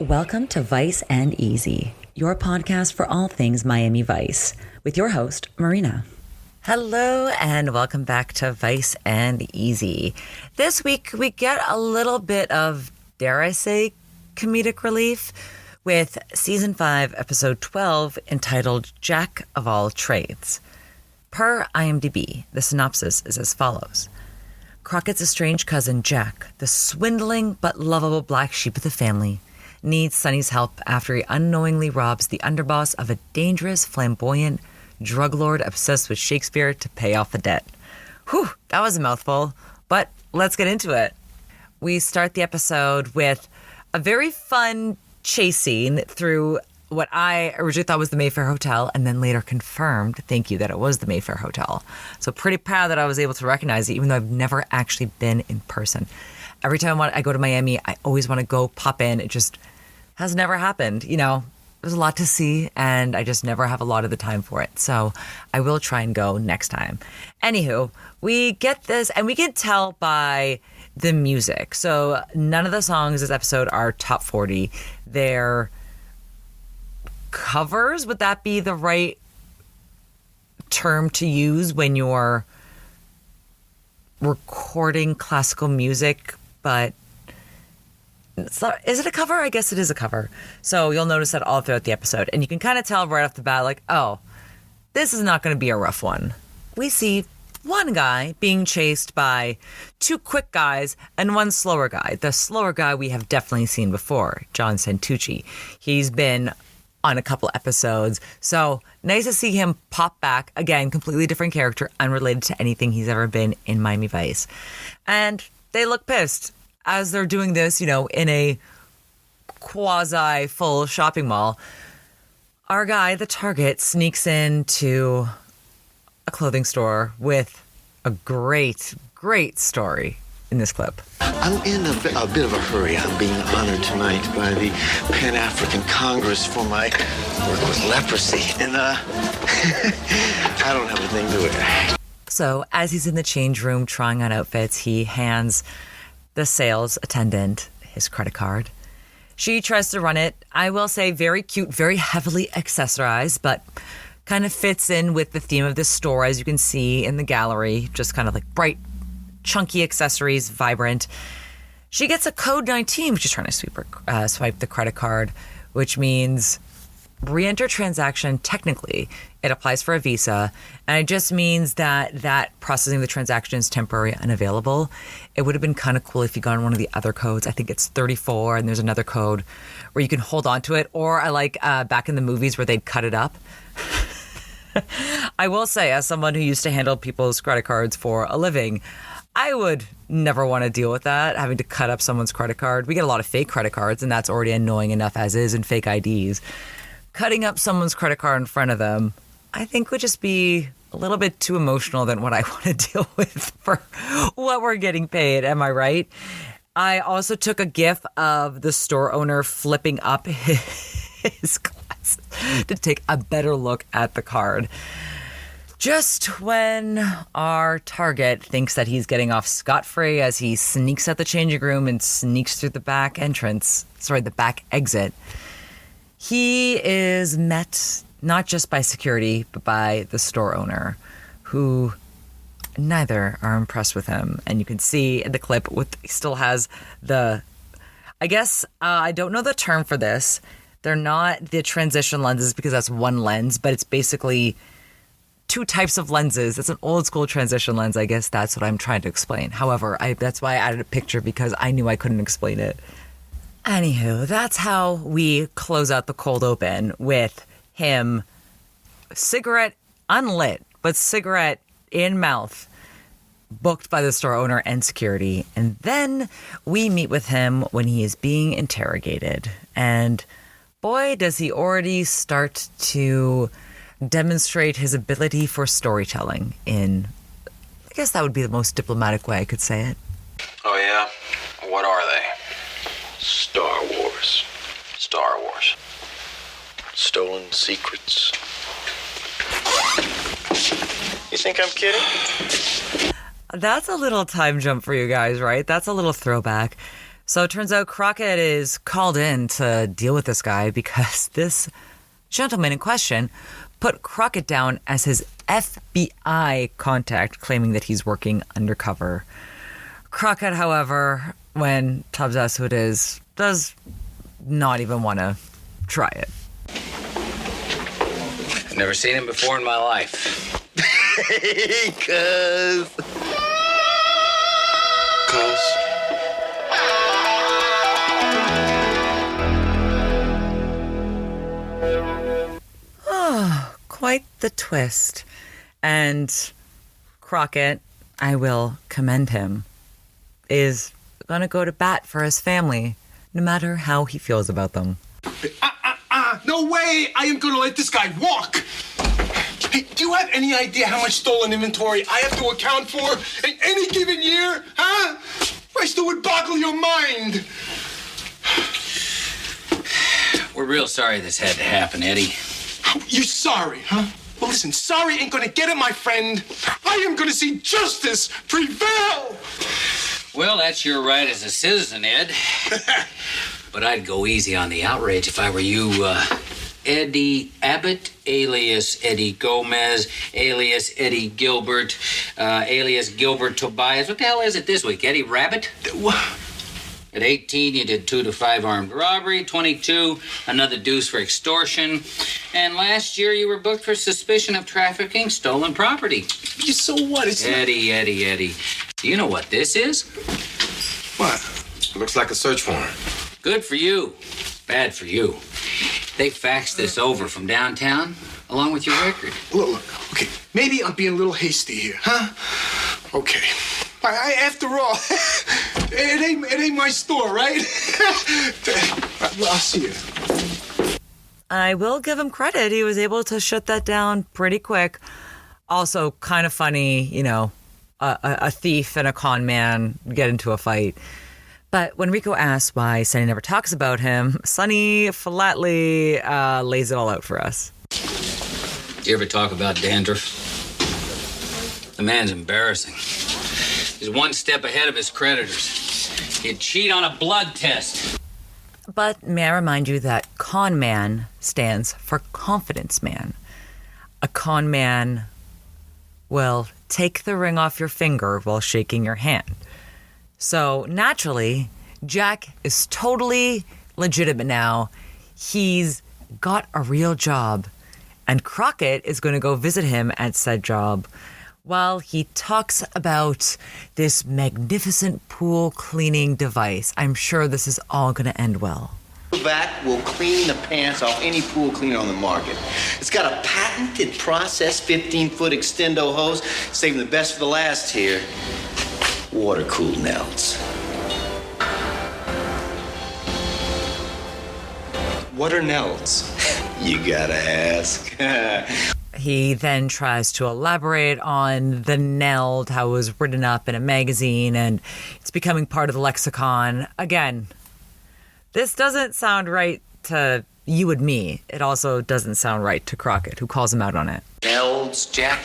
Welcome to Vice and Easy, your podcast for all things Miami Vice, with your host, Marina. Hello, and welcome back to Vice and Easy. This week, we get a little bit of, dare I say, comedic relief with Season 5, Episode 12, entitled Jack of All Trades. Per IMDb, the synopsis is as follows. Crockett's estranged cousin, Jack, the swindling but lovable black sheep of the family, needs Sonny's help after he unknowingly robs the underboss of a dangerous, flamboyant drug lord obsessed with Shakespeare to pay off a debt. Whew, that was a mouthful, but let's get into it. We start the episode with a very fun chase scene through what I originally thought was the Mayfair Hotel and then later confirmed, thank you, that it was the Mayfair Hotel. So pretty proud that I was able to recognize it, even though I've never actually been in person. Every time I go to Miami, I always want to go pop in. It just has never happened. You know, there's a lot to see and I just never have a lot of the time for it. So I will try and go next time. Anywho, we get this and we can tell by the music. So none of the songs this episode are top 40. They're covers. Would that be the right term to use when you're recording classical music? But is it a cover? I guess it is a cover. So you'll notice that all throughout the episode. And you can kind of tell right off the bat, like, oh, this is not going to be a rough one. We see one guy being chased by two quick guys and one slower guy. The slower guy we have definitely seen before, John Santucci. He's been on a couple episodes. So nice to see him pop back. Again, completely different character, unrelated to anything he's ever been in Miami Vice. And they look pissed as they're doing this, you know, in a quasi-full shopping mall. Our guy, the target, sneaks into a clothing store with a great story in this clip. I'm in a bit of a hurry. I'm being honored tonight by the Pan-African Congress for my work with leprosy. And, I don't have a thing to wear. So as he's in the change room trying on outfits, he hands the sales attendant his credit card. She tries to run it. I will say very cute, very heavily accessorized, but kind of fits in with the theme of this store, as you can see in the gallery. Just kind of like bright, chunky accessories, vibrant. She gets a code 19, which is trying to swipe the credit card, which means re-enter transaction. Technically, it applies for a visa, and it just means that processing the transaction is temporary, unavailable. It would have been kind of cool if you got on one of the other codes. I think it's 34, and there's another code where you can hold on to it. Or I like back in the movies where they'd cut it up. I will say, as someone who used to handle people's credit cards for a living, I would never want to deal with that, having to cut up someone's credit card. We get a lot of fake credit cards, and that's already annoying enough as is, and fake IDs. Cutting up someone's credit card in front of them, I think would just be a little bit too emotional than what I want to deal with for what we're getting paid. Am I right? I also took a GIF of the store owner flipping up his glasses to take a better look at the card. Just when our target thinks that he's getting off scot-free as he sneaks out the changing room and sneaks through the back exit, he is met not just by security, but by the store owner, who neither are impressed with him. And you can see in the clip, he still has the, I guess, I don't know the term for this. They're not the transition lenses because that's one lens, but it's basically two types of lenses. It's an old school transition lens. I guess that's what I'm trying to explain. However, that's why I added a picture, because I knew I couldn't explain it. Anywho, that's how we close out the cold open, with him, cigarette unlit, but cigarette in mouth, booked by the store owner and security. And then we meet with him when he is being interrogated. And boy, does he already start to demonstrate his ability for storytelling in, I guess that would be the most diplomatic way I could say it. Oh, yeah? What are they? Star Wars. Star Wars. Stolen secrets. You think I'm kidding? That's a little time jump for you guys, right? That's a little throwback. So it turns out Crockett is called in to deal with this guy because this gentleman in question put Crockett down as his FBI contact, claiming that he's working undercover. Crockett, however, when Tubbs asks who it is, does not even want to try it. I've never seen him before in my life. Hey, cuz. Quite the twist. And Crockett, I will commend him, is going to go to bat for his family, no matter how he feels about them. No way! I am gonna let this guy walk! Hey, do you have any idea how much stolen inventory I have to account for in any given year? Huh? I still would boggle your mind! We're real sorry this had to happen, Eddie. You're sorry, huh? Well, listen, sorry ain't gonna get it, my friend. I am gonna see justice prevail! Well, that's your right as a citizen, Ed. But I'd go easy on the outrage if I were you. Eddie Abbott, alias Eddie Gomez, alias Eddie Gilbert, alias Gilbert Tobias. What the hell is it this week, Eddie Rabbit? At 18, you did 2 to 5 armed robbery, 22, another deuce for extortion, and last year you were booked for suspicion of trafficking stolen property. So what? It's Eddie. Do you know what this is? What? Looks like a search warrant. Good for you. Bad for you. They faxed this over from downtown, along with your record. Look, okay, maybe I'm being a little hasty here, huh? Okay. After all, it ain't my store, right? Well, I'll see you. I will give him credit. He was able to shut that down pretty quick. Also, kind of funny, you know, a thief and a con man get into a fight. But when Rico asks why Sonny never talks about him, Sonny flatly lays it all out for us. You ever talk about dandruff? The man's embarrassing. He's one step ahead of his creditors. He'd cheat on a blood test. But may I remind you that con man stands for confidence man. A con man will take the ring off your finger while shaking your hand. So naturally, Jack is totally legitimate now. He's got a real job, and Crockett is going to go visit him at said job while he talks about this magnificent pool cleaning device. I'm sure this is all going to end well. Vac will clean the pants off any pool cleaner on the market. It's got a patented process 15-foot extendo hose, saving the best for the last here. Water-cooled Nelts. What are Nelts? You gotta ask. He then tries to elaborate on the Neld, how it was written up in a magazine, and it's becoming part of the lexicon. Again, this doesn't sound right to you and me. It also doesn't sound right to Crockett, who calls him out on it. Nelds, Jack?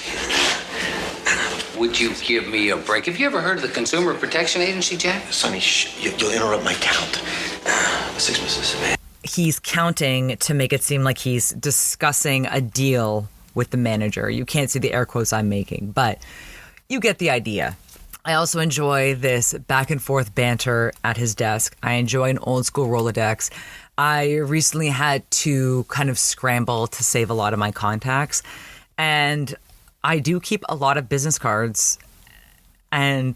Would you give me a break? Have you ever heard of the Consumer Protection Agency, Jack? Sonny, shh, you'll interrupt my count. 6 Mississippi. He's counting to make it seem like he's discussing a deal with the manager. You can't see the air quotes I'm making, but you get the idea. I also enjoy this back and forth banter at his desk. I enjoy an old school Rolodex. I recently had to kind of scramble to save a lot of my contacts, and I do keep a lot of business cards, and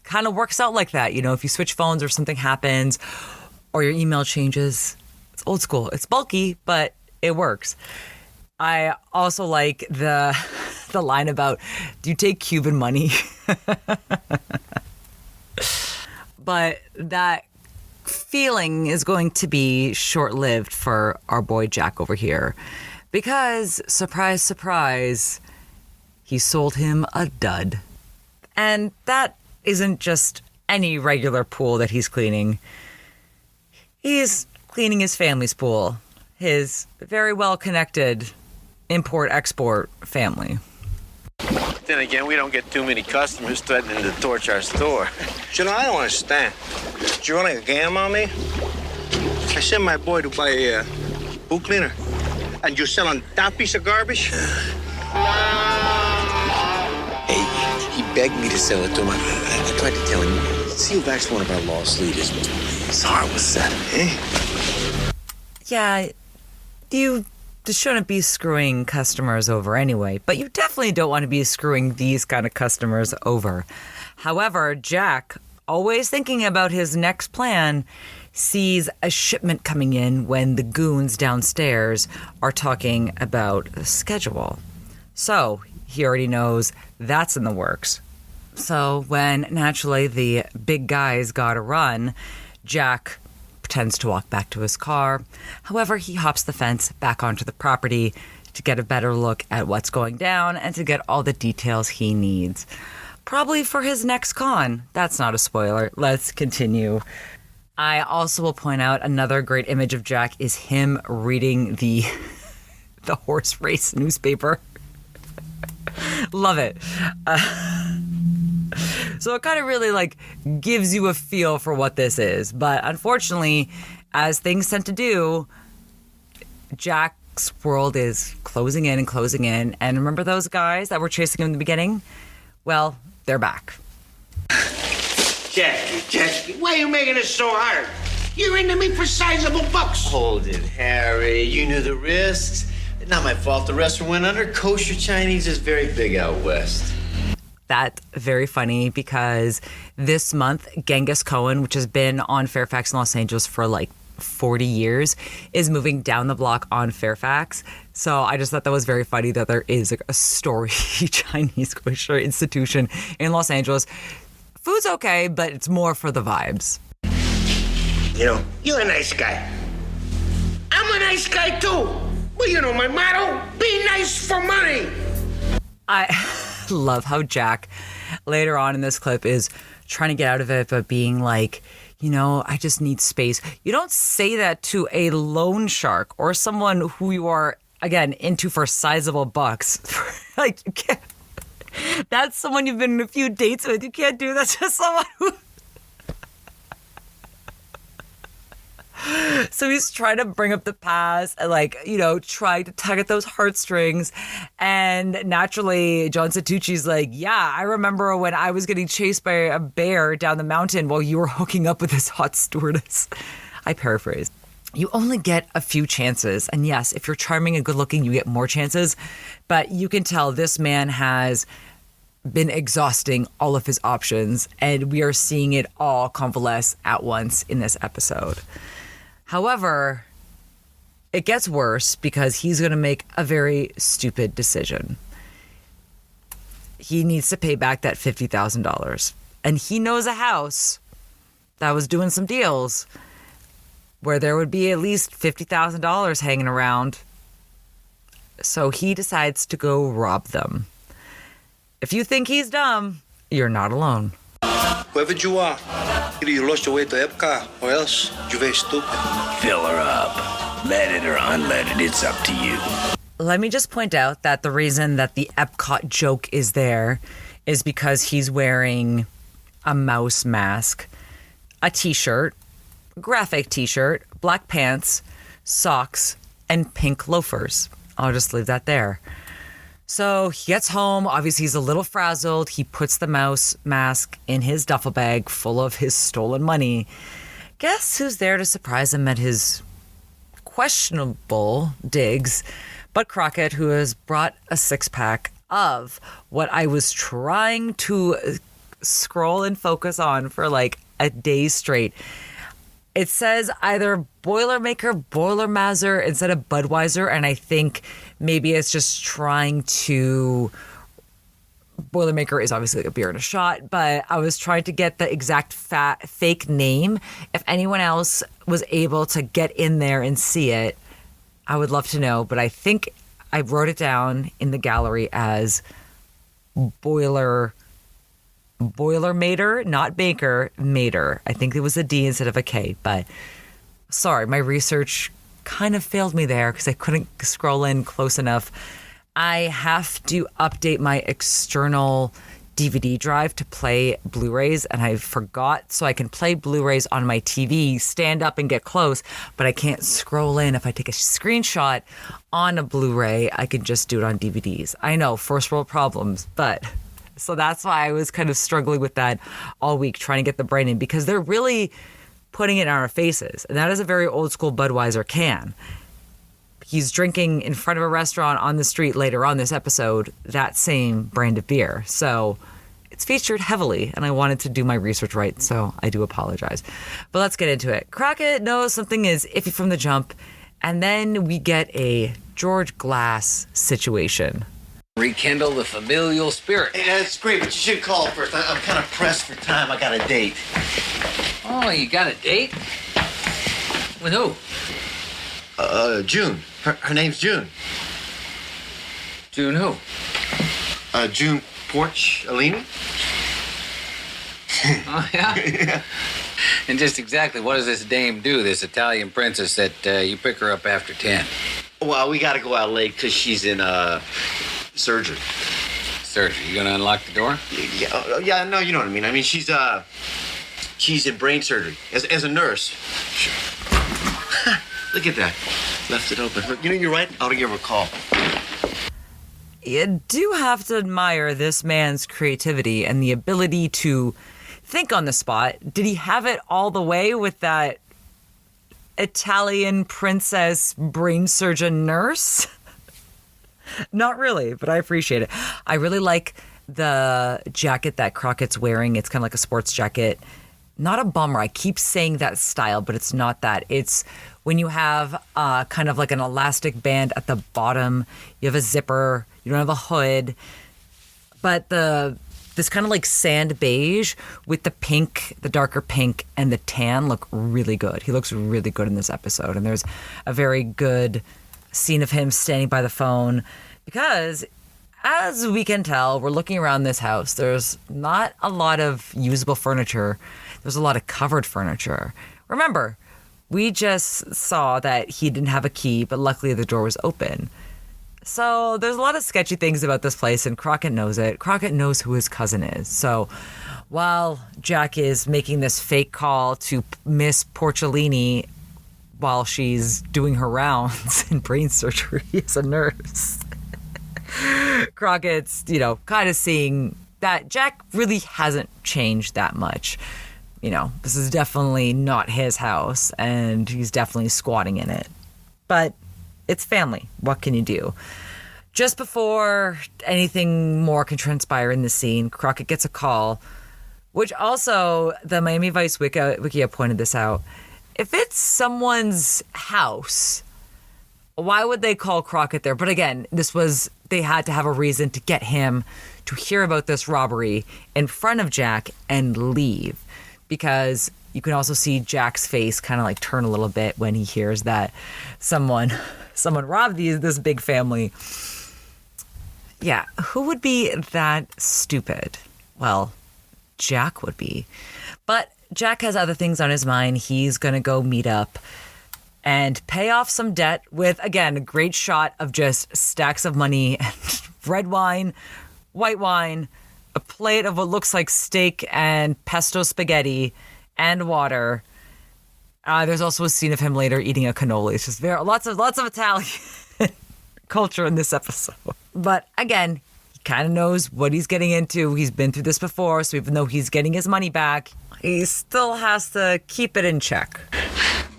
kind of works out like that. You know, if you switch phones or something happens or your email changes, it's old school. It's bulky, but it works. I also like the line about, do you take Cuban money? But that feeling is going to be short-lived for our boy Jack over here. Because, surprise, surprise, he sold him a dud. And that isn't just any regular pool that he's cleaning. He's cleaning his family's pool. His very well-connected import-export family. Then again, we don't get too many customers threatening to torch our store. You know, I don't understand. You running a game on me? I sent my boy to buy a boot cleaner, and you're selling that piece of garbage? Hey, he begged me to sell it to him. I tried to tell him, Sealback's one of our lost leaders. His heart was set, eh? Yeah, you shouldn't be screwing customers over anyway, but you definitely don't want to be screwing these kind of customers over. However, Jack, always thinking about his next plan, sees a shipment coming in when the goons downstairs are talking about the schedule. So he already knows that's in the works. So when naturally the big guys gotta run, Jack pretends to walk back to his car. However, he hops the fence back onto the property to get a better look at what's going down and to get all the details he needs. Probably for his next con. That's not a spoiler. Let's continue. I also will point out another great image of Jack is him reading the horse race newspaper. Love it. So it kind of really gives you a feel for what this is. But unfortunately, as things tend to do, Jack's world is closing in and closing in. And remember those guys that were chasing him in the beginning? Well, they're back. Jackie, why are you making it so hard? You're into me for sizable bucks. Hold it, Harry. You knew the risks. Not my fault the restaurant went under. Kosher Chinese is very big out west. That's very funny because this month, Genghis Cohen, which has been on Fairfax in Los Angeles for 40 years, is moving down the block on Fairfax. So I just thought that was very funny that there is a story Chinese kosher institution in Los Angeles. Food's okay, but it's more for the vibes. You know, you're a nice guy. I'm a nice guy too. Well, you know my motto, be nice for money. I love how Jack later on in this clip is trying to get out of it, but being like, I just need space. You don't say that to a loan shark or someone who you are, again, into for sizable bucks. You can't. That's someone you've been on a few dates with. You can't do that to someone who... So he's trying to bring up the past and try to tug at those heartstrings. And naturally, John Santucci's like, yeah, I remember when I was getting chased by a bear down the mountain while you were hooking up with this hot stewardess. I paraphrase. You only get a few chances. And yes, if you're charming and good looking, you get more chances. But you can tell this man has been exhausting all of his options. And we are seeing it all convalesce at once in this episode. However, it gets worse because he's going to make a very stupid decision. He needs to pay back that $50,000. And he knows a house that was doing some deals where there would be at least $50,000 hanging around. So he decides to go rob them. If you think he's dumb, you're not alone. Whoever you are, either you lost your way to Epcot or else you're very stupid. Fill her up. Let it or unlet it, it's up to you. Let me just point out that the reason that the Epcot joke is there is because he's wearing a mouse mask, a t-shirt, graphic t-shirt, black pants, socks, and pink loafers. I'll just leave that there. So he gets home. Obviously, he's a little frazzled. He puts the mouse mask in his duffel bag full of his stolen money. Guess who's there to surprise him at his questionable digs? But Crockett, who has brought a six-pack of what I was trying to scroll and focus on for a day straight. It says either Boilermaker, Boilermaster instead of Budweiser, and I think maybe it's just trying to... Boilermaker is obviously a beer and a shot, but I was trying to get the exact fake name. If anyone else was able to get in there and see it, I would love to know, but I think I wrote it down in the gallery as Boilermater, not Baker, Mater. I think it was a D instead of a K, but sorry, my research kind of failed me there because I couldn't scroll in close enough. I have to update my external DVD drive to play Blu-rays, and I forgot, so I can play Blu-rays on my TV, stand up and get close, but I can't scroll in. If I take a screenshot on a Blu-ray, I can just do it on DVDs. I know, first world problems, but so that's why I was kind of struggling with that all week, trying to get the brain in, because they're really putting it in our faces, and that is a very old school Budweiser can. He's drinking in front of a restaurant on the street later on this episode, that same brand of beer. So it's featured heavily, and I wanted to do my research right, so I do apologize. But let's get into it. Crockett knows something is iffy from the jump, and then we get a George Glass situation. Rekindle the familial spirit. Hey, that's great, but you should call first. I'm kind of pressed for time. I got a date. Oh, you got a date? With who? June. Her name's June. June who? June Porcellini? Oh, yeah? Yeah. And just exactly what does this dame do, this Italian princess that you pick her up after 10? Well, we gotta go out late because she's in, surgery. Surgery? You gonna unlock the door? Yeah, no, you know what I mean. I mean, she's in brain surgery as a nurse. Look at that. Left it open. Look, you're right. I ought to give her a call. You do have to admire this man's creativity and the ability to think on the spot. Did he have it all the way with that Italian princess brain surgeon nurse? Not really, but I appreciate it. I really like the jacket that Crockett's wearing. It's kind of like a sports jacket. Not a bummer. I keep saying that style, but it's not that. It's when you have kind of like an elastic band at the bottom. You have a zipper. You don't have a hood. But this kind of like sand beige with the pink, the darker pink, and the tan look really good. He looks really good in this episode. And there's a very good scene of him standing by the phone because, as we can tell, we're looking around this house. There's not a lot of usable furniture. There's a lot of covered furniture. Remember, we just saw that he didn't have a key, but luckily the door was open. So there's a lot of sketchy things about this place, and Crockett knows it. Crockett knows who his cousin is. So while Jack is making this fake call to Miss Porcellini while she's doing her rounds in brain surgery as a nurse, Crockett's, kind of seeing that Jack really hasn't changed that much. This is definitely not his house, and he's definitely squatting in it. But it's family. What can you do? Just before anything more can transpire in the scene, Crockett gets a call, which also the Miami Vice Wikia pointed this out. If it's someone's house, why would they call Crockett there? But again, they had to have a reason to get him to hear about this robbery in front of Jack and leave. Because you can also see Jack's face kind of like turn a little bit when he hears that someone robbed this big family. Yeah, who would be that stupid? Well, Jack would be. But Jack has other things on his mind. He's going to go meet up and pay off some debt with, again, a great shot of just stacks of money and red wine, white wine, a plate of what looks like steak and pesto spaghetti and water. There's also a scene of him later eating a cannoli. It's just lots of Italian culture in this episode. But again, he kind of knows what he's getting into. He's been through this before, so even though he's getting his money back, he still has to keep it in check.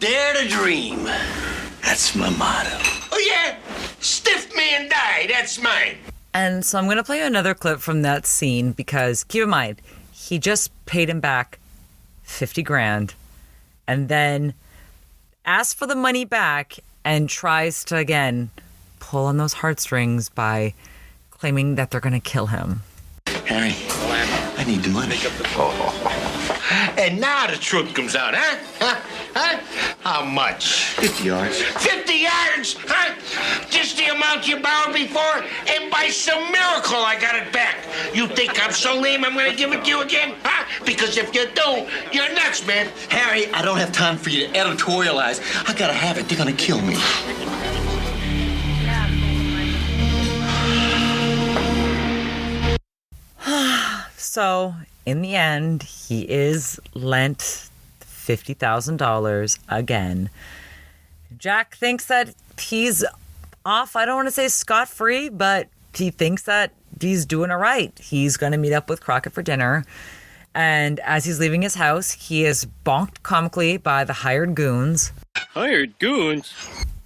Dare to dream. That's my motto. Oh, yeah? Stiff man die. That's mine. And so I'm going to play you another clip from that scene because keep in mind, he just paid him back $50,000 and then asks for the money back and tries to, again, pull on those heartstrings by claiming that they're going to kill him. Harry, I need the money. And now the truth comes out, huh? Huh? How much? 50 yards. 50 yards? Huh? Just the amount you borrowed before, and by some miracle I got it back. You think I'm so lame I'm gonna give it to you again? Huh? Because if you do, you're nuts, man. Harry, I don't have time for you to editorialize. I gotta have it. They're gonna kill me. So, in the end, he is lent $50,000 again. Jack thinks that he's off, I don't want to say scot-free, but he thinks that he's doing all right. He's going to meet up with Crockett for dinner. And as he's leaving his house, he is bonked comically by the hired goons. Hired goons?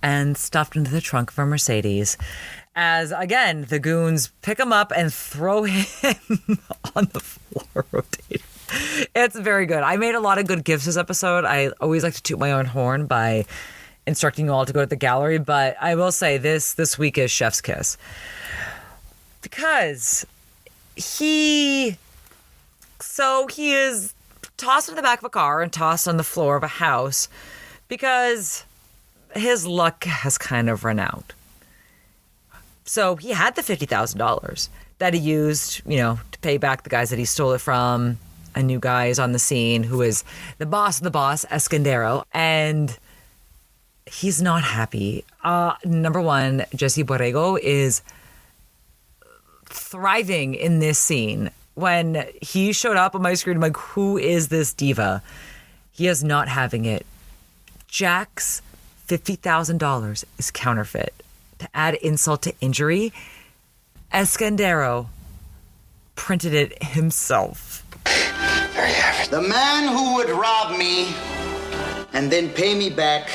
And stuffed into the trunk of a Mercedes. As, again, the goons pick him up and throw him on the floor, rotating. It's very good. I made a lot of good gifts this episode. I always like to toot my own horn by instructing you all to go to the gallery, but I will say this week is chef's kiss. Because he is tossed in the back of a car and tossed on the floor of a house because his luck has kind of run out. So he had the $50,000 that he used, to pay back the guys that he stole it from. A new guy is on the scene who is the boss of the boss, Escandero, and he's not happy. Number one, Jesse Borrego is thriving in this scene. When he showed up on my screen, I'm like, who is this diva? He is not having it. Jack's $50,000 is counterfeit. To add insult to injury, Escandero printed it himself. There you have it. The man who would rob me and then pay me back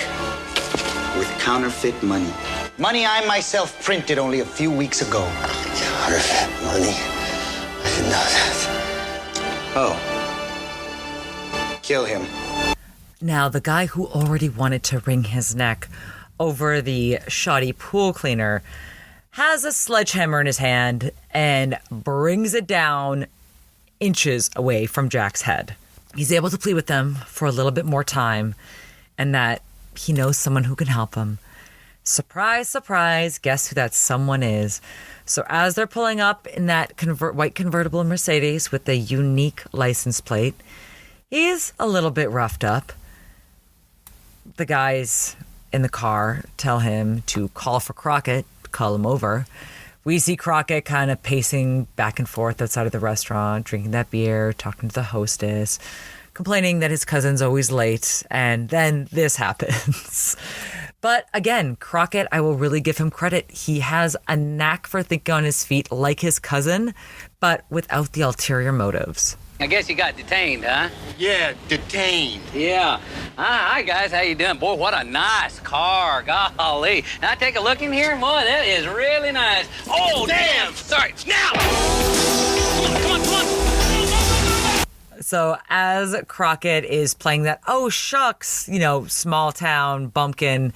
with counterfeit money. Money I myself printed only a few weeks ago. Counterfeit money? I didn't know that. Oh. Kill him. Now, the guy who already wanted to wring his neck over the shoddy pool cleaner has a sledgehammer in his hand and brings it down inches away from Jack's head. He's able to plead with them for a little bit more time and that he knows someone who can help him. Surprise, surprise, guess who that someone is? So as they're pulling up in that white convertible Mercedes with a unique license plate, he's a little bit roughed up. The guys in the car tell him to call for Crockett, call him over. We see Crockett kind of pacing back and forth outside of the restaurant, drinking that beer, talking to the hostess, complaining that his cousin's always late, and then this happens. But again, Crockett, I will really give him credit. He has a knack for thinking on his feet like his cousin, but without the ulterior motives. I guess you got detained, huh? Yeah, detained. Yeah. Hi, guys. How you doing? Boy, what a nice car. Golly. Now, take a look in here. Boy, that is really nice. Oh, damn. Sorry. Now! Come on. So as Crockett is playing that, oh, shucks, small town bumpkin,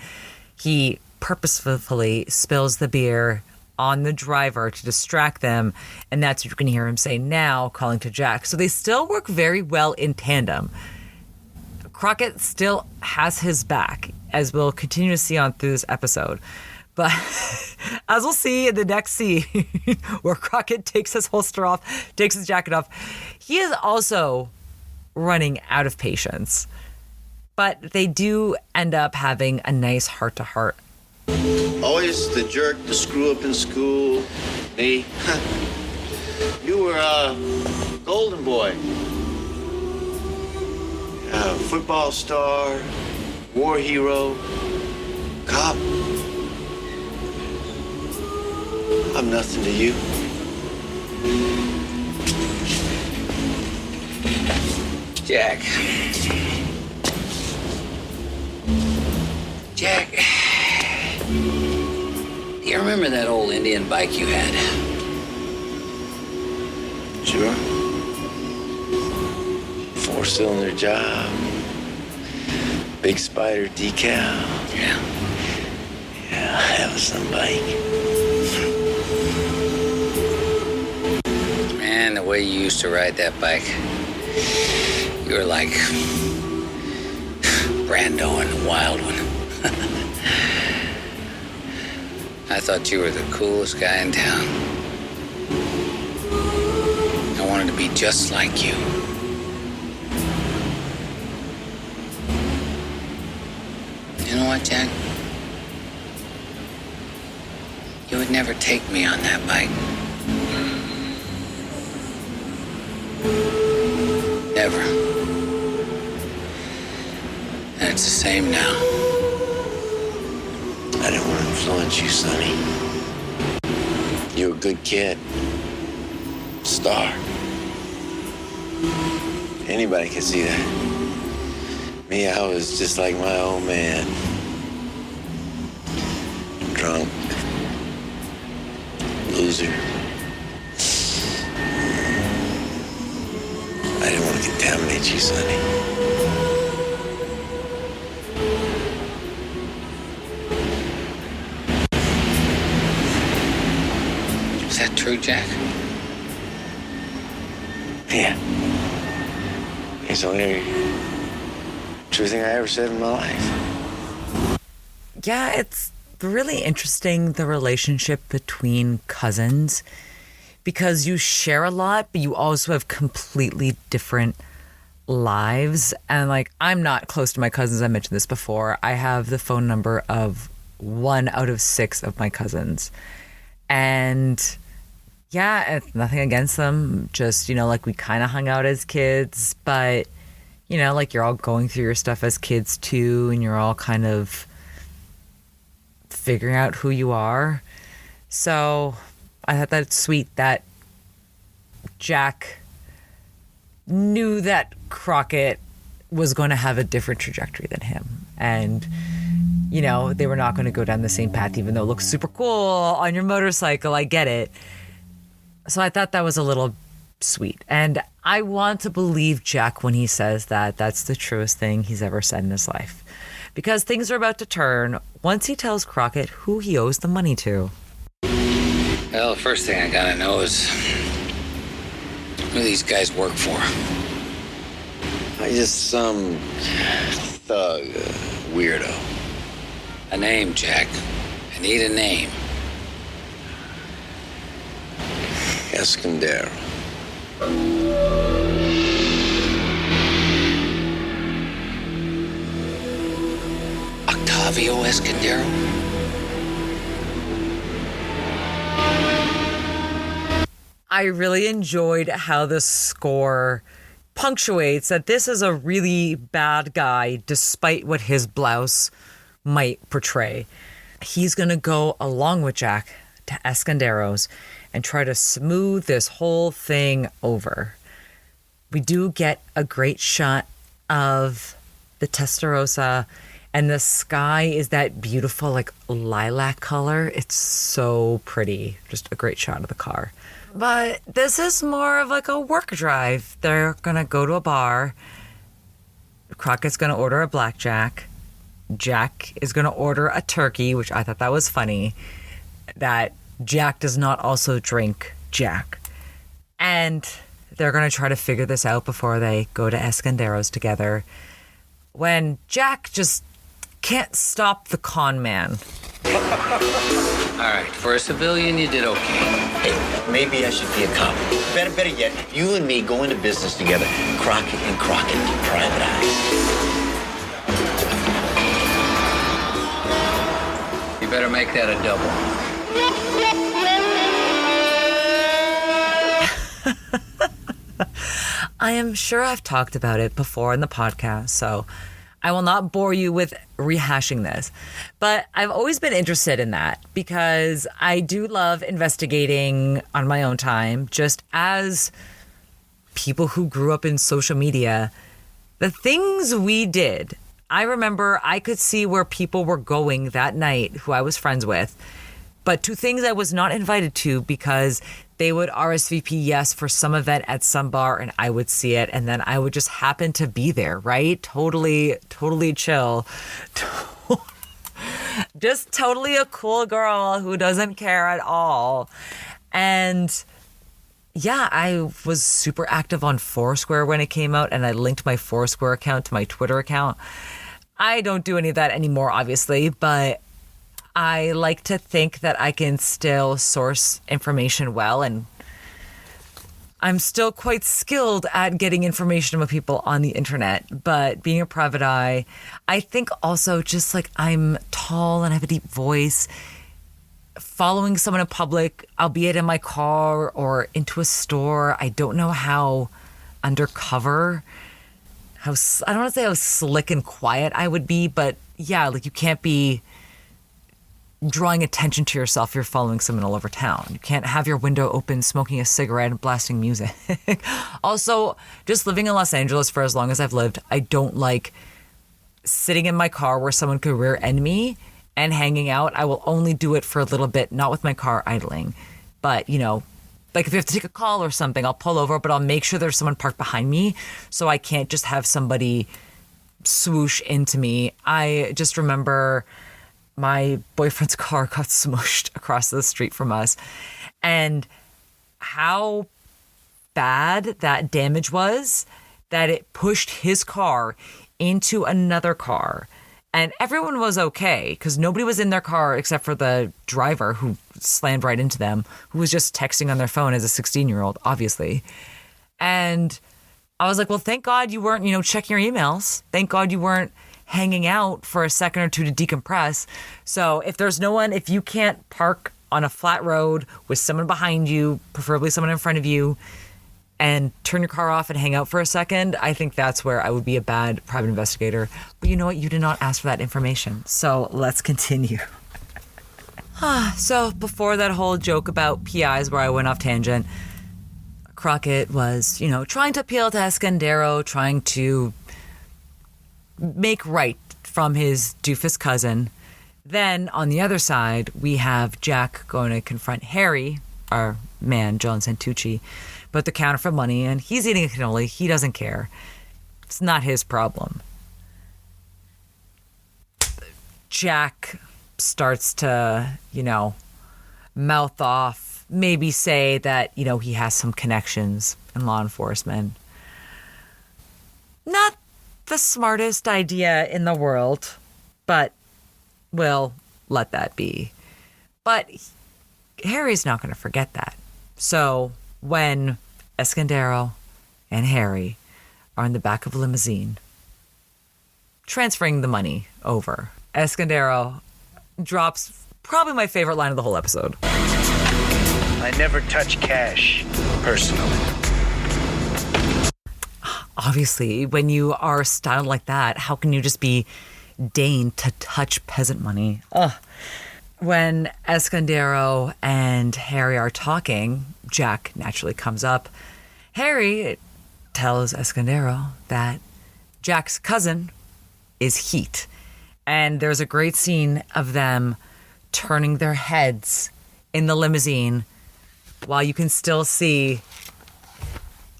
he purposefully spills the beer on the driver to distract them, and that's what you can hear him say now, calling to Jack. So they still work very well in tandem. Crockett still has his back, as we'll continue to see on through this episode. But as we'll see in the next scene, where Crockett takes his holster off, takes his jacket off, he is also running out of patience. But they do end up having a nice heart-to-heart. Always the jerk, the screw up in school. Me. You were a golden boy. Football star, war hero, cop. I'm nothing to you. Jack. Do you remember that old Indian bike you had? Sure. 4-cylinder job. Big spider decal. Yeah. Yeah, that was some bike. Man, the way you used to ride that bike, you were like Brando in The Wild One. I thought you were the coolest guy in town. I wanted to be just like you. You know what, Jack? You would never take me on that bike. Never. And it's the same now. I didn't want to influence you, Sonny. You're a good kid. Star. Anybody can see that. Me, I was just like my old man. Drunk. Loser. I didn't want to contaminate you, Sonny. Is that true, Jack? Yeah. It's the only true thing I ever said in my life. Yeah, it's really interesting, the relationship between cousins, because you share a lot, but you also have completely different lives. And like, I'm not close to my cousins. I mentioned this before. I have the phone number of 1 out of 6 of my cousins. And yeah, it's nothing against them. Just, like we kind of hung out as kids, but like you're all going through your stuff as kids too. And you're all kind of figuring out who you are. So I thought that's sweet that Jack knew that Crockett was going to have a different trajectory than him. And, they were not going to go down the same path, even though it looks super cool on your motorcycle. I get it. So I thought that was a little sweet. And I want to believe Jack when he says that that's the truest thing he's ever said in his life. Because things are about to turn once he tells Crockett who he owes the money to. Well, the first thing I gotta know is who these guys work for. I just some thug, weirdo. A name, Jack. I need a name. Escandero. Octavio Escandero? I really enjoyed how the score punctuates that this is a really bad guy, despite what his blouse might portray. He's going to go along with Jack to Escandero's and try to smooth this whole thing over. We do get a great shot of the Testarossa, and the sky is that beautiful, like, lilac color. It's so pretty. Just a great shot of the car. But this is more of like a work drive. They're going to go to a bar. Crockett's going to order a blackjack. Jack is going to order a turkey, which I thought that was funny, that Jack does not also drink Jack. And they're going to try to figure this out before they go to Escandero's together, when Jack just can't stop the con man. All right, for a civilian, you did okay. Hey, maybe I should be a cop. Better yet, you and me go into business together. Crockett and Crockett, private eye. You better make that a double. I am sure I've talked about it before in the podcast, so I will not bore you with rehashing this. But I've always been interested in that because I do love investigating on my own time, just as people who grew up in social media. The things we did, I remember I could see where people were going that night who I was friends with, but to things I was not invited to because they would RSVP yes for some event at some bar and I would see it, and then I would just happen to be there, right? Totally chill. Just totally a cool girl who doesn't care at all. And yeah, I was super active on Foursquare when it came out, and I linked my Foursquare account to my Twitter account. I don't do any of that anymore, obviously, but I like to think that I can still source information well, and I'm still quite skilled at getting information about people on the internet. But being a private eye, I think also just like I'm tall and have a deep voice, following someone in public, albeit in my car or into a store, I don't know how undercover, I don't want to say how slick and quiet I would be, but yeah, like you can't be drawing attention to yourself if you're following someone all over town. You can't have your window open, smoking a cigarette and blasting music. Also, just living in Los Angeles for as long as I've lived, I don't like sitting in my car where someone could rear end me and hanging out. I will only do it for a little bit, not with my car idling. But, you know, like if you have to take a call or something, I'll pull over, but I'll make sure there's someone parked behind me so I can't just have somebody swoosh into me. I just remember my boyfriend's car got smushed across the street from us, and how bad that damage was that it pushed his car into another car. And everyone was okay because nobody was in their car except for the driver who slammed right into them, who was just texting on their phone as a 16-year-old, obviously. And I was like, well, thank God you weren't, checking your emails. Thank God you weren't hanging out for a second or two to decompress. So if there's no one, if you can't park on a flat road with someone behind you, preferably someone in front of you, and turn your car off and hang out for a second, I think that's where I would be a bad private investigator. But you know what? You did not ask for that information. So let's continue. So before that whole joke about PIs where I went off tangent, Crockett was, trying to appeal to Escandero, trying to make right from his doofus cousin. Then on the other side, we have Jack going to confront Harry, our man, John Santucci, but the counterfeit money, and he's eating a cannoli. He doesn't care. It's not his problem. Jack starts to, mouth off, maybe say that, he has some connections in law enforcement. Not the smartest idea in the world, but we'll let that be. But Harry's not going to forget that. So when Escandero and Harry are in the back of a limousine transferring the money over, Escandero drops probably my favorite line of the whole episode. I never touch cash, personally. Obviously, when you are styled like that, how can you just be deigned to touch peasant money? Ugh. When Escandero and Harry are talking, Jack naturally comes up. Harry tells Escandero that Jack's cousin is Heat. And there's a great scene of them turning their heads in the limousine while you can still see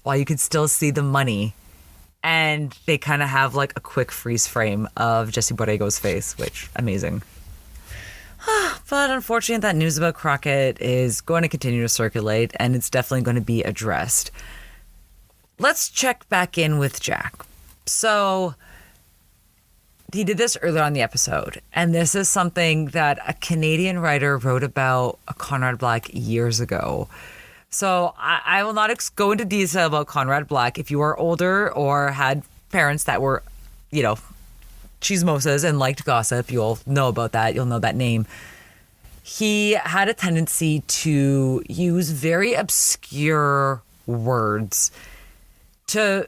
the money. And they kind of have like a quick freeze frame of Jesse Borrego's face, which amazing. But unfortunately, that news about Crockett is going to continue to circulate, and it's definitely going to be addressed. Let's check back in with Jack. So he did this earlier on the episode, and this is something that a Canadian writer wrote about Conrad Black years ago. So I will not go into detail about Conrad Black. If you are older or had parents that were, chismosas and liked gossip, you'll know about that. You'll know that name. He had a tendency to use very obscure words to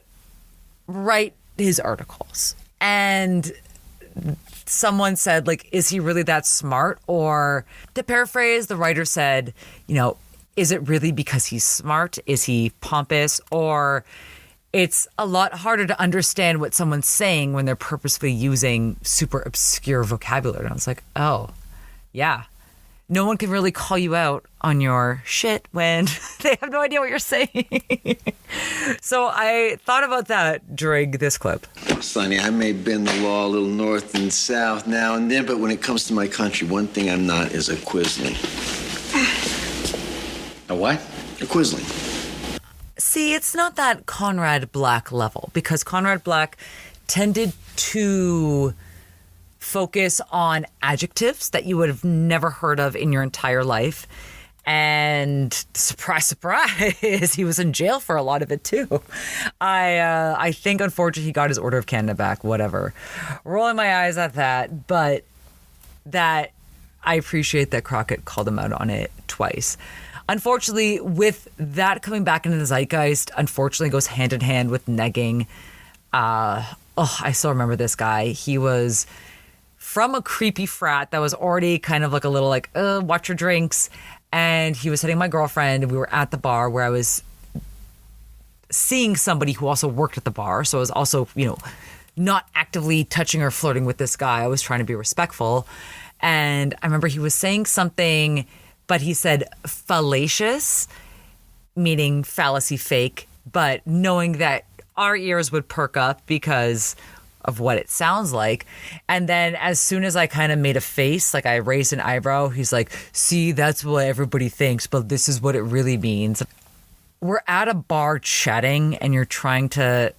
write his articles. And someone said, is he really that smart? Or to paraphrase, the writer said, is it really because he's smart? Is he pompous? Or it's a lot harder to understand what someone's saying when they're purposefully using super obscure vocabulary. And I was like, oh, yeah. No one can really call you out on your shit when they have no idea what you're saying. So I thought about that during this clip. Sonny, I may bend the law a little north and south now and then, but when it comes to my country, one thing I'm not is a quisling. A what? A quisling. See, it's not that Conrad Black level, because Conrad Black tended to focus on adjectives that you would have never heard of in your entire life. And surprise, surprise, he was in jail for a lot of it too. I think, unfortunately, he got his Order of Canada back, whatever. Rolling my eyes at that, but that I appreciate that Crockett called him out on it twice. Unfortunately, with that coming back into the zeitgeist, unfortunately goes hand in hand with negging. I still remember this guy. He was from a creepy frat that was already kind of like a little like, watch your drinks. And he was hitting my girlfriend, and we were at the bar where I was seeing somebody who also worked at the bar. So I was also, not actively touching or flirting with this guy. I was trying to be respectful. And I remember he was saying something, but he said fallacious, meaning fallacy fake, but knowing that our ears would perk up because of what it sounds like. And then as soon as I kind of made a face, like I raised an eyebrow, he's like, see, that's what everybody thinks, but this is what it really means. We're at a bar chatting and you're trying to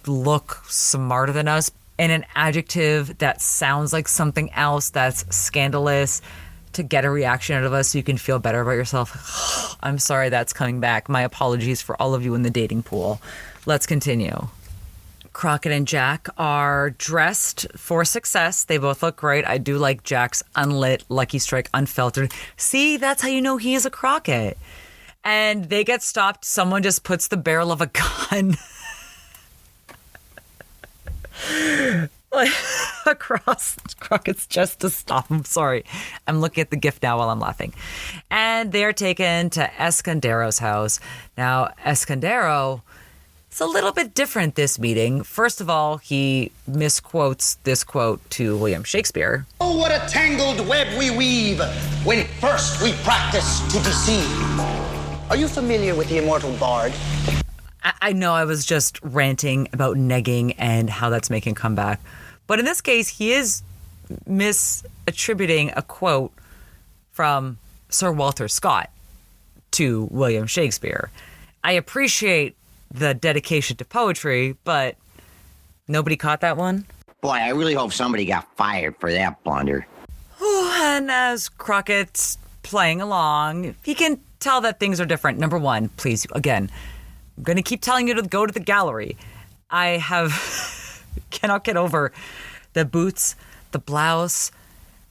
look smarter than us in an adjective that sounds like something else that's scandalous to get a reaction out of us so you can feel better about yourself. I'm sorry that's coming back. My apologies for all of you in the dating pool. Let's continue. Crockett and Jack are dressed for success. They both look great. I do like Jack's unlit, Lucky Strike, unfiltered. See, that's how you know he is a Crockett. And they get stopped. Someone just puts the barrel of a gun like across Crockett's chest to stop him. Sorry. I'm looking at the gift now while I'm laughing. And they're taken to Escandero's house. Now, Escandero, it's a little bit different this meeting. First of all, he misquotes this quote to William Shakespeare. Oh, what a tangled web we weave when first we practice to deceive. Are you familiar with the immortal bard? I know I was just ranting about negging and how that's making a comeback. But in this case, he is misattributing a quote from Sir Walter Scott to William Shakespeare. I appreciate the dedication to poetry, but nobody caught that one? Boy, I really hope somebody got fired for that blunder. And as Crockett's playing along, he can tell that things are different. Number one, please, again, I'm going to keep telling you to go to the gallery. I cannot get over the boots, the blouse,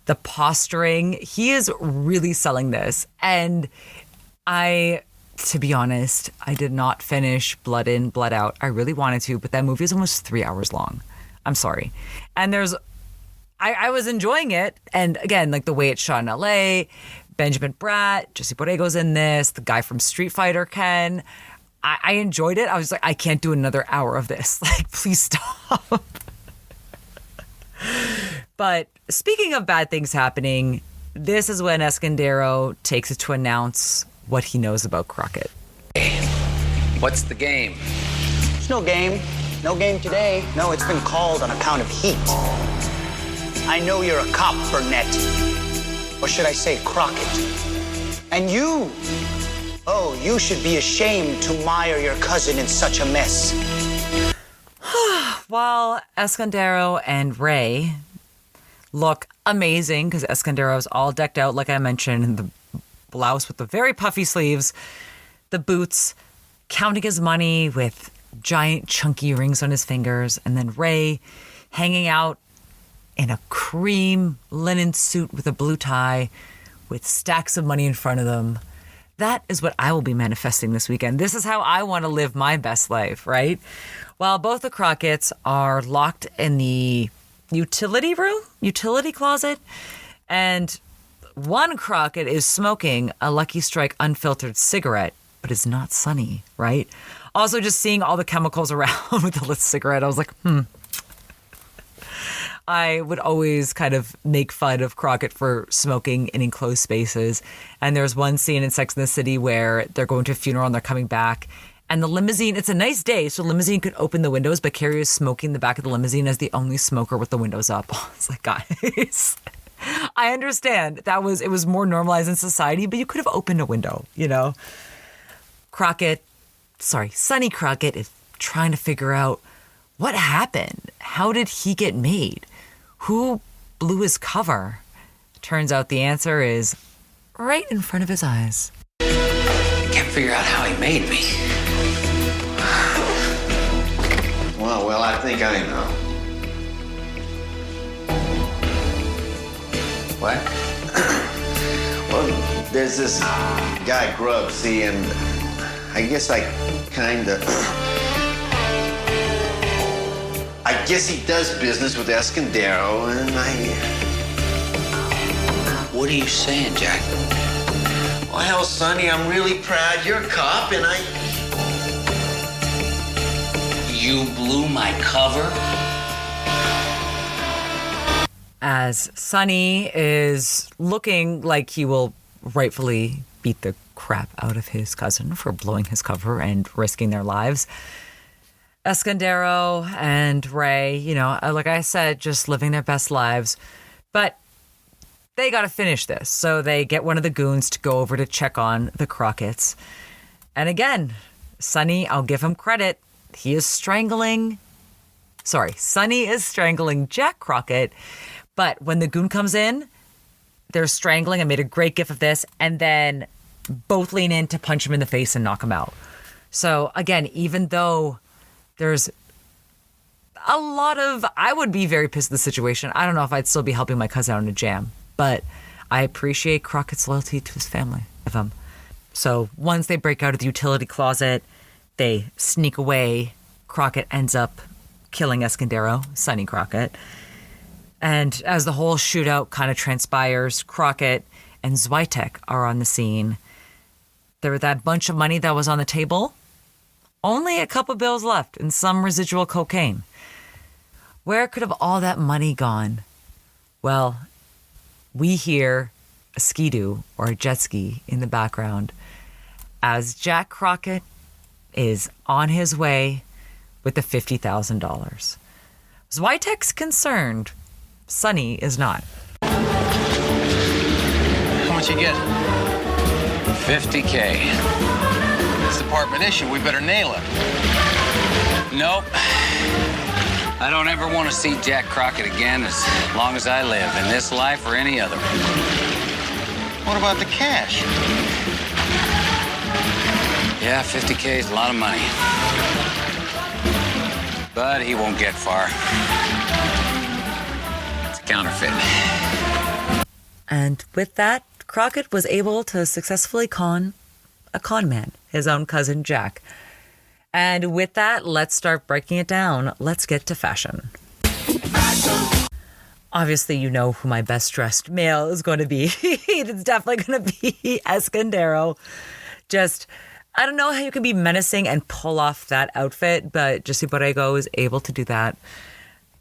the posturing. He is really selling this. And to be honest, I did not finish Blood In, Blood Out. I really wanted to, but that movie is almost 3 hours long. I'm sorry. And I was enjoying it. And again, like the way it's shot in LA, Benjamin Bratt, Jesse Borrego's in this, the guy from Street Fighter, Ken. I enjoyed it. I was like, I can't do another hour of this. Like, please stop. But speaking of bad things happening, this is when Escandero takes it to announce what he knows about Crockett. What's the game? There's no game. No game today. No, it's been called on account of heat. I know you're a cop, Burnett. Or should I say Crockett? And you should be ashamed to mire your cousin in such a mess. While Escandero and Ray look amazing, because Escandero's all decked out, like I mentioned, in the blouse with the very puffy sleeves, the boots, counting his money with giant chunky rings on his fingers, and then Ray hanging out in a cream linen suit with a blue tie with stacks of money in front of them. That is what I will be manifesting this weekend. This is how I want to live my best life, right? While both the Crocketts are locked in the utility closet, and one Crockett is smoking a Lucky Strike unfiltered cigarette, but it's not Sonny, right? Also, just seeing all the chemicals around with the lit cigarette, I was like, I would always kind of make fun of Crockett for smoking in enclosed spaces. And there's one scene in Sex and the City where they're going to a funeral and they're coming back. And the limousine, it's a nice day, so the limousine could open the windows, but Carrie is smoking in the back of the limousine as the only smoker with the windows up. It's like, guys, I understand it was more normalized in society, but you could have opened a window, Sonny Crockett is trying to figure out what happened. How did he get made? Who blew his cover? Turns out the answer is right in front of his eyes. I can't figure out how he made me. Well, I think I know. What? Well, There's this guy, Grubb, see, and I guess I guess he does business with Escandero, and What are you saying, Jack? Well, hell, Sonny, I'm really proud you're a cop, and You blew my cover? As Sonny is looking like he will rightfully beat the crap out of his cousin for blowing his cover and risking their lives, Escandero and Ray, like I said, just living their best lives. But they got to finish this. So they get one of the goons to go over to check on the Crocketts. And again, Sonny, I'll give him credit. Sonny is strangling Jack Crockett. But when the goon comes in, they're strangling. I made a great gif of this. And then both lean in to punch him in the face and knock him out. So again, even though there's a lot of, I would be very pissed at the situation. I don't know if I'd still be helping my cousin out in a jam. But I appreciate Crockett's loyalty to his family. So once they break out of the utility closet, they sneak away. Crockett ends up killing Escandero, Sonny Crockett. And as the whole shootout kind of transpires, Crockett and Zwitek are on the scene. There was that bunch of money that was on the table. Only a couple bills left and some residual cocaine. Where could have all that money gone? Well, we hear a skidoo or a jet ski in the background as Jack Crockett is on his way with the $50,000. Zwitek's concerned. Sonny is not. How much you get? $50K. It's department issue. We better nail it. Nope. I don't ever want to see Jack Crockett again as long as I live, in this life or any other. What about the cash? Yeah, $50K is a lot of money. But he won't get far. It's a counterfeit. And with that, Crockett was able to successfully con a con man, his own cousin Jack. And with that, let's start breaking it down. Let's get to fashion. Obviously, you know who my best dressed male is going to be. It's definitely going to be Escandero. I don't know how you can be menacing and pull off that outfit, but Jesse Borrego is able to do that.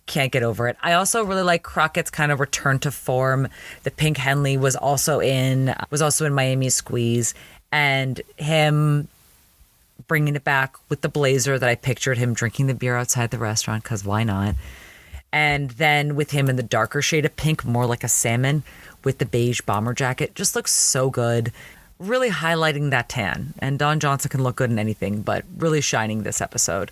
Can't get over it. I also really like Crockett's kind of return to form. The pink Henley was also in Miami Squeeze, and him bringing it back with the blazer that I pictured him drinking the beer outside the restaurant, because why not? And then with him in the darker shade of pink, more like a salmon, with the beige bomber jacket, just looks so good. Really highlighting that tan. And Don Johnson can look good in anything, but really shining this episode.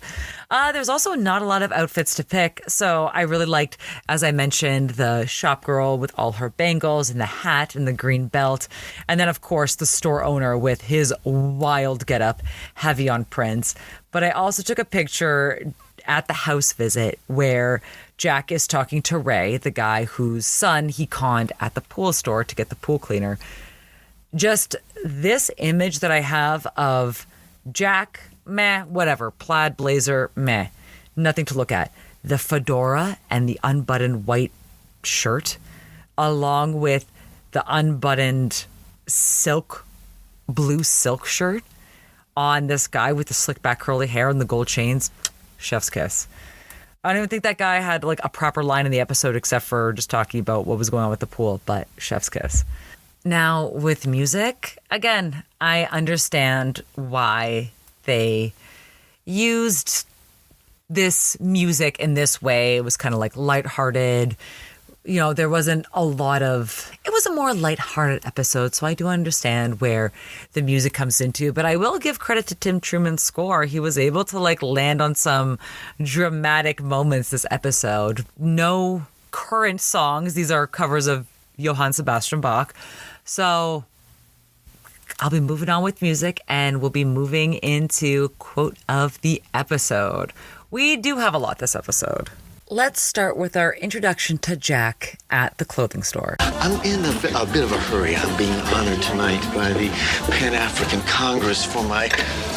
There's also not a lot of outfits to pick, so I really liked, as I mentioned, the shop girl with all her bangles and the hat and the green belt. And then, of course, the store owner with his wild getup, heavy on prints. But I also took a picture at the house visit where Jack is talking to Ray, the guy whose son he conned at the pool store to get the pool cleaner. Just this image that I have of Jack, meh, whatever, plaid blazer, meh, nothing to look at. The fedora and the unbuttoned white shirt, along with the unbuttoned blue silk shirt on this guy with the slick back curly hair and the gold chains, chef's kiss. I don't even think that guy had like a proper line in the episode except for just talking about what was going on with the pool, but chef's kiss. Now, with music, again, I understand why they used this music in this way. It was kind of like lighthearted. There wasn't a lot of... It was a more lighthearted episode, so I do understand where the music comes into. But I will give credit to Tim Truman's score. He was able to land on some dramatic moments this episode. No current songs. These are covers of Johann Sebastian Bach. So I'll be moving on with music, and we'll be moving into quote of the episode. We do have a lot this episode. Let's start with our introduction to Jack at the clothing store. I'm in a bit of a hurry. I'm being honored tonight by the Pan-African Congress for my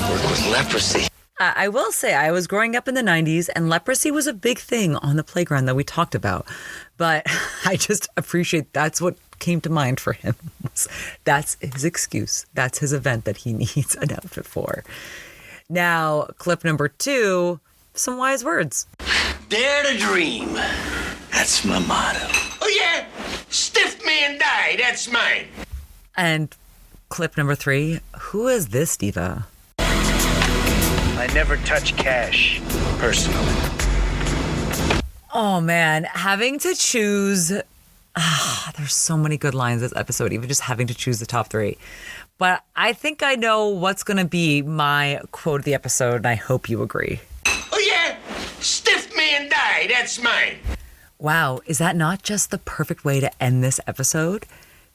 work with leprosy. I will say I was growing up in the 90s and leprosy was a big thing on the playground that we talked about. But I just appreciate that's what came to mind for him. That's his excuse. That's his event that he needs an outfit for. Now, clip number 2, some wise words. Dare to dream. That's my motto. Oh, yeah? Stiff man die. That's mine. And clip number 3, who is this diva? I never touch cash, personally. Oh, man, having to choose... there's so many good lines this episode, even just having to choose the top 3. But I think I know what's going to be my quote of the episode, and I hope you agree. Oh, yeah? Stiff man die. That's mine. Wow, is that not just the perfect way to end this episode?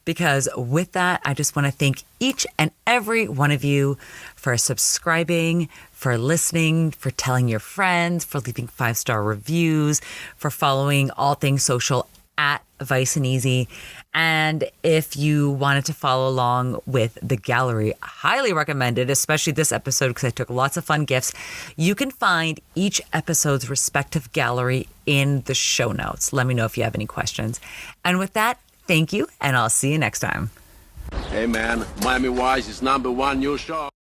Because with that, I just want to thank each and every one of you for subscribing, for listening, for telling your friends, for leaving 5-star reviews, for following all things social at Vice and Easy. And if you wanted to follow along with the gallery, I highly recommend it, especially this episode because I took lots of fun gifts. You can find each episode's respective gallery in the show notes. Let me know if you have any questions. And with that, thank you, and I'll see you next time. Hey man, Miami Wise is #1 new show.